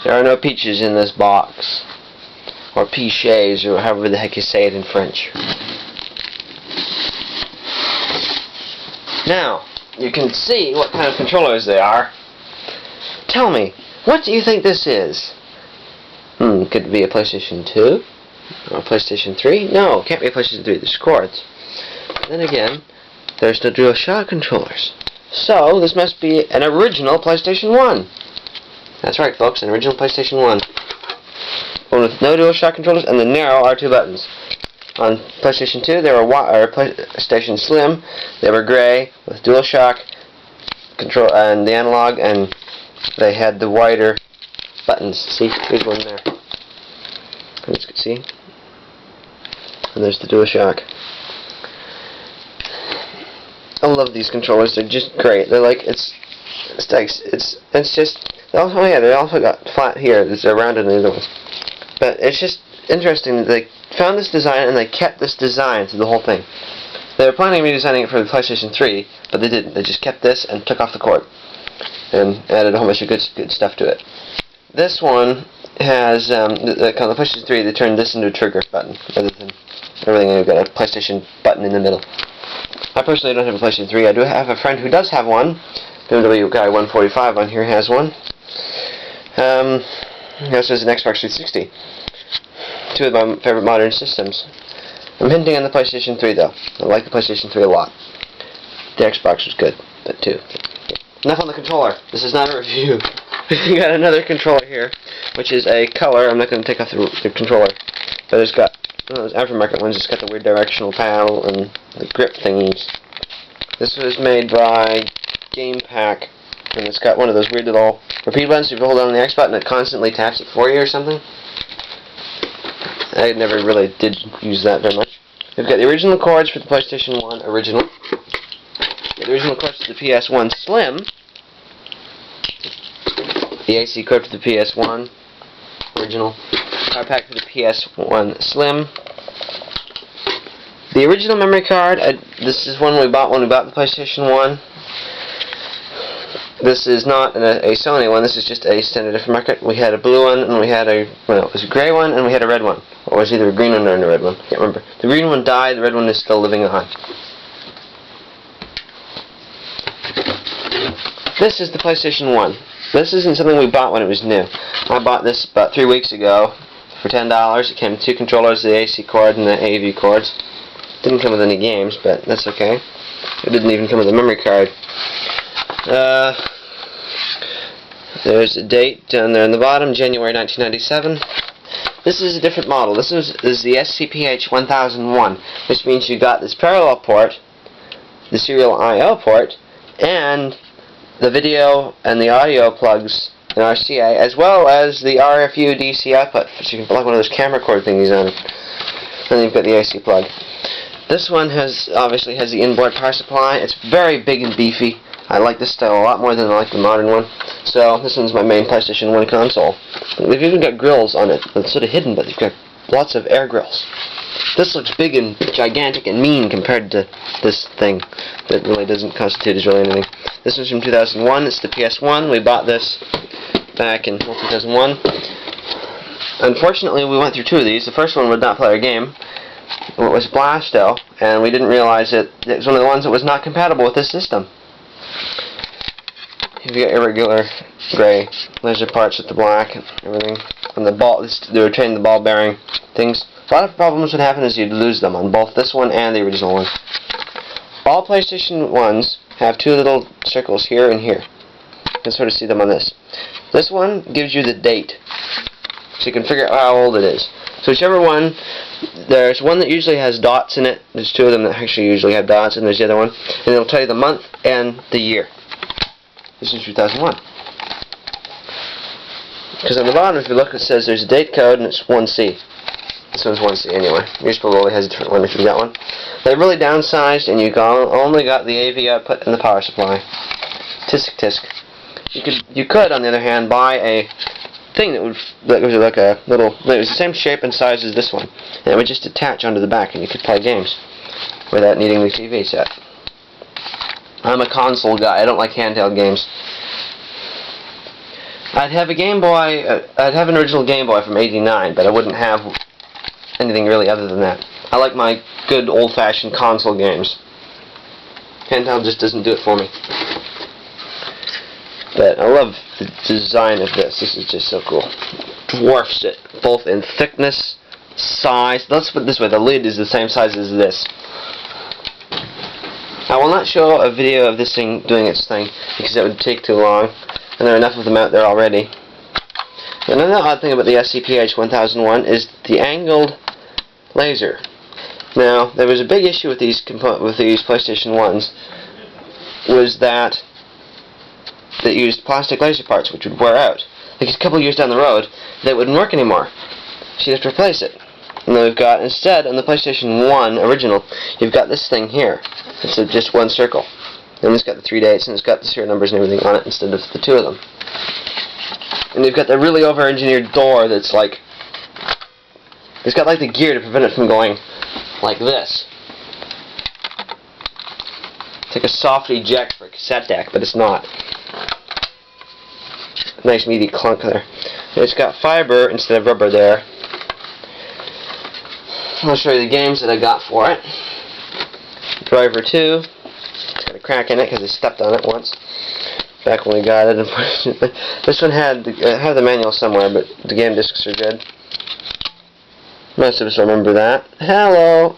There are no peaches in this box. Or piches, or however the heck you say it in French. Now, you can see what kind of controllers they are. Tell me, what do you think this is? Could it be a PlayStation 2? Or a PlayStation 3? No, it can't be a PlayStation 3. There's cords. Then again, there's no DualShock controllers. So, this must be an original PlayStation 1. That's right, folks, an original PlayStation 1. One with no DualShock controllers and the narrow R2 buttons. On PlayStation 2, they were PlayStation Slim. They were gray with DualShock control and the analog, and they had the wider buttons. See, there's one there. As you can see, and there's the DualShock. I love these controllers. They're just great. They're like it's just. Oh yeah, they also got flat here. They're rounded in the other ones. But it's just interesting that they found this design and they kept this design through the whole thing. They were planning on redesigning it for the PlayStation 3, but they didn't. They just kept this and took off the cord and added a whole bunch of good stuff to it. This one has the PlayStation 3. They turned this into a trigger button rather than everything. They've got a PlayStation button in the middle. I personally don't have a PlayStation 3. I do have a friend who does have one. BMW Guy 145 on here has one. He also has an Xbox 360. Two of my favorite modern systems. I'm hinting on the PlayStation 3 though. I like the PlayStation 3 a lot. The Xbox was good, but too. Enough on the controller. This is not a review. We got another controller here, which is a color. I'm not going to take off the controller, but it's got one of those aftermarket ones. It's got the weird directional panel and the grip thingies. This was made by Game Pack, and it's got one of those weird little repeat buttons. If you hold down the X button, it constantly taps it for you or something. I never really did use that very much. We've got the original cords for the PlayStation 1 original. The original cords for the PS1 Slim. The AC cord for the PS1 original. Power pack for the PS1 Slim. The original memory card. This is one we bought when we bought the PlayStation 1. This is not a Sony one. This is just a standard aftermarket. We had a blue one, and we had it was a gray one, and we had a red one. Or it was either a green one or a red one. I can't remember. The green one died. The red one is still living on. This is the PlayStation 1. This isn't something we bought when it was new. I bought this about 3 weeks ago for $10. It came with two controllers, the AC cord and the AV cords. Didn't come with any games, but that's okay. It didn't even come with a memory card. There's a date down there on the bottom, January 1997. This is a different model. This is the SCPH 1001, which means you got this parallel port, the serial I/O port, and the video and the audio plugs in RCA, as well as the RFU DC output, so you can plug one of those camera cord thingies on it. And then you've got the AC plug. This one obviously has the inboard power supply. It's very big and beefy. I like this style a lot more than I like the modern one. So this one's my main PlayStation 1 console. They've even got grills on it. It's sort of hidden, but they've got lots of air grills. This looks big and gigantic and mean compared to this thing that really doesn't constitute as really anything. This one's from 2001. It's the PS1. We bought this back in 2001. Unfortunately, we went through two of these. The first one would not play our game. It was Blasto, and we didn't realize it was one of the ones that was not compatible with this system. You've got irregular gray laser parts with the black and everything. And the ball, they were changing the ball bearing things. A lot of problems would happen is you'd lose them on both this one and the original one. All PlayStation 1s have two little circles here and here. You can sort of see them on this. This one gives you the date, so you can figure out how old it is. So whichever one, there's one that usually has dots in it. There's two of them that actually usually have dots, and there's the other one. And it'll tell you the month and the year. This is 2001. Because on the bottom, if you look, it says there's a date code, and it's 1C. This one's 1C anyway. Your Spogoli has a different one if you've got one. They're really downsized, and you only got the AV output and the power supply. Tisk tisk. You could, on the other hand, buy a thing that was like a little. It was the same shape and size as this one, and it would just attach onto the back, and you could play games without needing the TV set. I'm a console guy. I don't like handheld games. I'd have a Game Boy. I'd have an original Game Boy from '89, but I wouldn't have anything really other than that. I like my good old-fashioned console games. Handheld just doesn't do it for me. But I love the design of this. This is just so cool. Dwarfs it, both in thickness, size. Let's put it this way, the lid is the same size as this. I will not show a video of this thing doing its thing, because that would take too long, and there are enough of them out there already. And another odd thing about the SCPH-1001 is the angled laser. Now, there was a big issue with these PlayStation 1s, was that they used plastic laser parts which would wear out. Like a couple of years down the road, they wouldn't work anymore. So you'd have to replace it. And then we've got, instead, on the PlayStation 1 original, you've got this thing here. It's just one circle. And it's got the 3 dates, and it's got the serial numbers and everything on it instead of the two of them. And you've got the really over-engineered door that's like... It's got like the gear to prevent it from going like this. It's like a soft eject for a cassette deck, but it's not. Nice meaty clunk there. And it's got fiber instead of rubber there. I'll show you the games that I got for it. Driver 2. It's got a crack in it because I stepped on it once. Back when we got it, unfortunately. This one had the manual somewhere, but the game discs are good. Most of us remember that. Hello!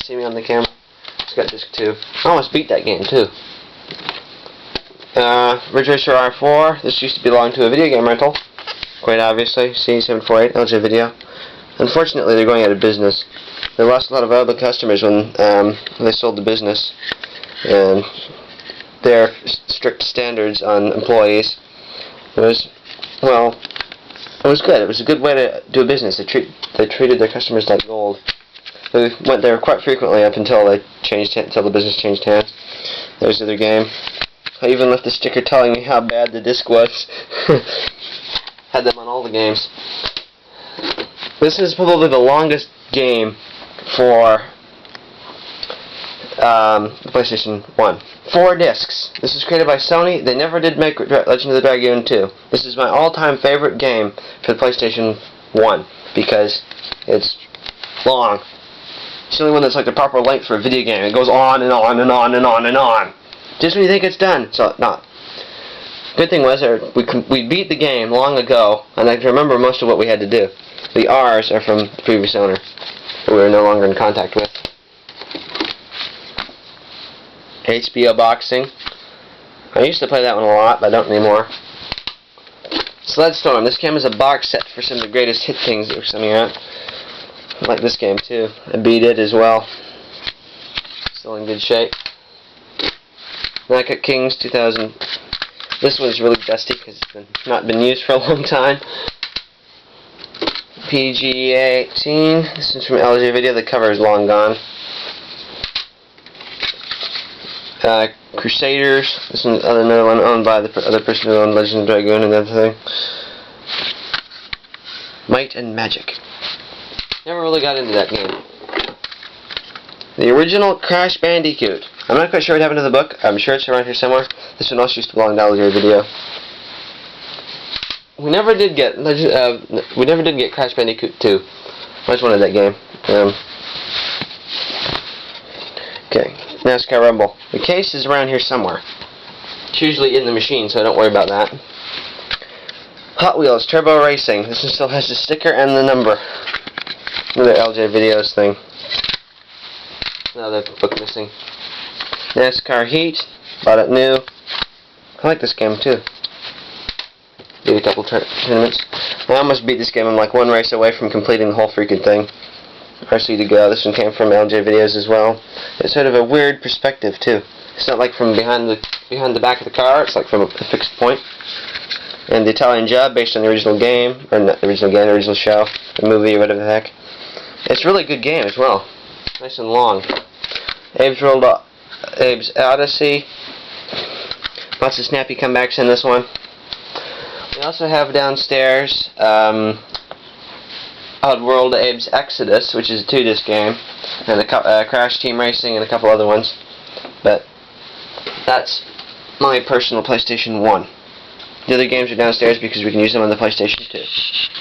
See me on the camera? It's got disc 2. I almost beat that game too. Ridge Racer R4. This used to belong to a video game rental. Quite obviously. C748, LG Video. Unfortunately, they're going out of business. They lost a lot of valuable customers when they sold the business. And their strict standards on employees was, well, it was good. It was a good way to do business. They treated their customers like gold. They went there quite frequently up until the business changed hands. There's the other game. I even left a sticker telling me how bad the disc was. Had them on all the games. This is probably the longest game for the PlayStation 1. 4 discs. This was created by Sony. They never did make Legend of the Dragoon 2. This is my all-time favorite game for the PlayStation 1 because it's long. It's the only one that's like the proper length for a video game. It goes on and on and on and on and on. Just when you think it's done. So, not. Good thing was we beat the game long ago, and I can remember most of what we had to do. The R's are from the previous owner, who we are no longer in contact with. HBO Boxing. I used to play that one a lot, but I don't anymore. Sledstorm. This game is a box set for some of the greatest hit things that were coming out. I like this game too. I beat it as well. Still in good shape. Knockout Kings 2000. This one's really dusty because it's not been used for a long time. PGA 18. This is from LG Video. The cover is long gone. Crusaders. This is another one owned by the other person who owned Legend of Dragoon and that thing. Might and Magic. Never really got into that game. The original Crash Bandicoot. I'm not quite sure what happened to the book. I'm sure it's around here somewhere. This one also used to belong to LG Video. We never did get Crash Bandicoot 2. I just wanted that game. Okay, NASCAR Rumble. The case is around here somewhere. It's usually in the machine, so don't worry about that. Hot Wheels Turbo Racing. This one still has the sticker and the number. Another LJ Videos thing. Another book missing. NASCAR Heat. Bought it new. I like this game too. Did a couple tournaments. I almost beat this game. I'm like one race away from completing the whole freaking thing. RC to go. This one came from LJ Videos as well. It's sort of a weird perspective too. It's not like from behind the back of the car. It's like from a fixed point. And the Italian Job, based on the original game, or not the original game, the original show, the movie, or whatever the heck. It's a really good game as well. Nice and long. Abe's Odyssey. Lots of snappy comebacks in this one. We also have downstairs Oddworld Abe's Exodus, which is a 2-disc game, and a Crash Team Racing and a couple other ones. But that's my personal PlayStation 1. The other games are downstairs because we can use them on the PlayStation 2.